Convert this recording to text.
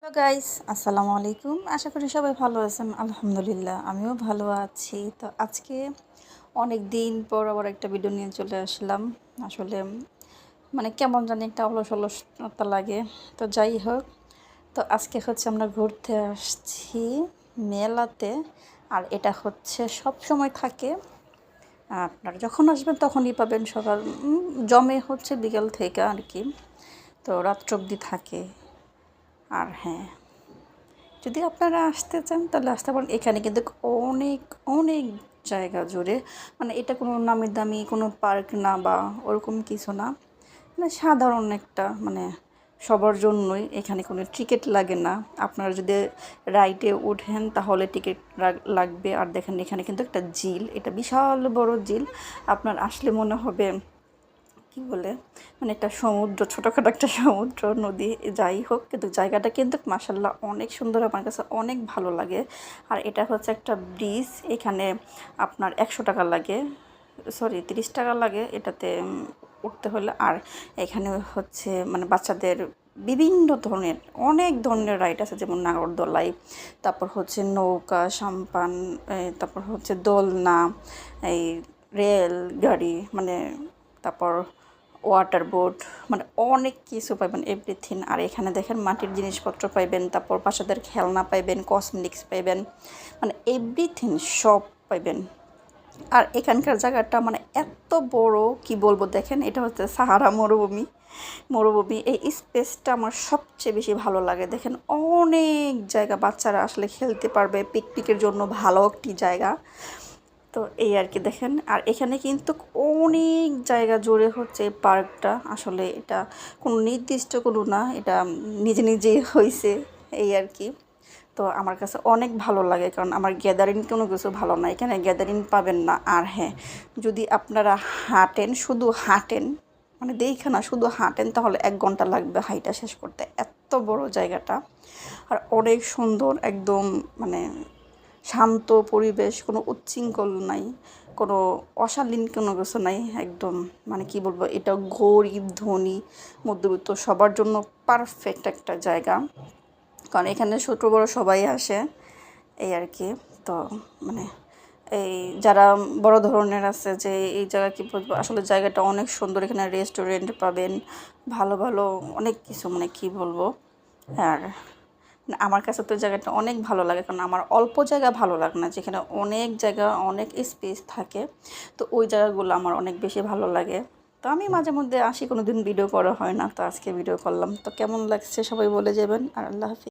Hello guys, আসসালামু আলাইকুম। আশা করি সবাই ভালো আছেন। আলহামদুলিল্লাহ আমিও ভালো আছি। তো আজকে অনেক দিন পর আবার একটা ভিডিও নিয়ে চলে আসলাম। আসলে মানে কেমন জানি একটা অলসতা লাগে। তো যাই হোক, তো আজকে হচ্ছে আমরা ঘুরতে আসছি মেলাতে। আর এটা হচ্ছে সব সময় থাকে, আপনারা যখন আসবেন তখনই পাবেন। সকাল জমে হচ্ছে বিকেল থেকে আর কি, তো রাত্র অবধি থাকে। আর হ্যাঁ, যদি আপনারা আসতে চান তাহলে আসতে পারেন। এখানে কিন্তু অনেক অনেক জায়গা জুড়ে, মানে এটা কোনো নামি দামি কোনো পার্ক না বা ওরকম কিছু না, মানে সাধারণ একটা, মানে সবার জন্যই। এখানে কোনো টিকিট লাগে না। আপনারা যদি রাইডে ওঠেন তাহলে টিকিট লাগবে। আর দেখেন এখানে কিন্তু একটা ঝিল, এটা বিশাল বড় ঝিল। আপনার আসলে মনে হবে কি বলে, মানে একটা সমুদ্র, ছোটোখাটো একটা সমুদ্র নদী। যাই হোক, কিন্তু জায়গাটা কিন্তু মাসাল্লাহ অনেক সুন্দর, আমার কাছে অনেক ভালো লাগে। আর এটা হচ্ছে একটা ব্রিজ। এখানে আপনার 100 টাকা লাগে, সরি 30 টাকা লাগে এটাতে উঠতে হলে। আর এখানে হচ্ছে মানে বাচ্চাদের বিভিন্ন ধরনের, অনেক ধরনের রাইড আছে, যেমন নাগরদোলাই, তারপর হচ্ছে নৌকা, সাম্পান, তারপর হচ্ছে দোলনা, এই রেল গাড়ি, মানে তারপর ওয়াটার বোট, মানে অনেক কিছু পাইবেন, এভরিথিং। আর এখানে দেখেন মাটির জিনিসপত্র পাইবেন, তারপর বাচ্চাদের খেলনা পাইবেন, কসমেটিক্স পাইবেন, মানে এভরিথিং সব পাইবেন। আর এখানকার জায়গাটা মানে এত বড়, কি বলবো, দেখেন এটা হচ্ছে সাহারা মরুভূমি। এই স্পেসটা আমার সবচেয়ে বেশি ভালো লাগে। দেখেন অনেক জায়গা, বাচ্চারা আসলে খেলতে পারবে, পিকনিকের জন্য ভালো একটি জায়গা। তো এই আর কি দেখেন। আর এখানে কিন্তু অনেক জায়গা জুড়ে হচ্ছে এই পার্কটা। আসলে এটা কোনো নির্দিষ্ট কোনো না, এটা নিজে নিজেই হয়েছে, এই আর কি। তো আমার কাছে অনেক ভালো লাগে, কারণ আমার গ্যাদারিং কোনো কিছু ভালো না, এখানে গ্যাদারিং পাবেন না। আর হ্যাঁ, যদি আপনারা হাঁটেন, শুধু হাঁটেন, মানে দেখে না, শুধু হাঁটেন, তাহলে 1 ঘন্টা লাগবে হাইটা শেষ করতে, এত বড় জায়গাটা। আর অনেক সুন্দর একদম, মানে শান্ত পরিবেশ, কোনো উচ্ছৃঙ্খল নাই, কোনো অশালীন কোনো কিছু নাই একদম। মানে কি বলবো, এটা গরিব ধনী মধ্যবিত্ত সবার জন্য পারফেক্ট একটা জায়গা, কারণ এখানে ছোটো বড়ো সবাই আসে, এই আর কি। তো মানে এই যারা বড় ধরনের আছে, যে এই জায়গা কি বলবো, আসলে জায়গাটা অনেক সুন্দর। এখানে রেস্টুরেন্ট পাবেন, ভালো ভালো অনেক কিছু, মানে কি বলবো। আর আমার কাছে তো জায়গাটা অনেক ভালো লাগে, কারণ আমার অল্প জায়গা ভালো লাগে না, যেখানে অনেক জায়গা, অনেক স্পেস থাকে। তো ওই জায়গাগুলো আমার অনেক বেশি ভালো লাগে। তো আমি মাঝে মধ্যে আসি, কোনো দিন ভিডিও করা হয় না, তো আজকে ভিডিও করলাম। তো কেমন লাগছে সবাই বলে যাবেন। আর আল্লাহ হাফিজ।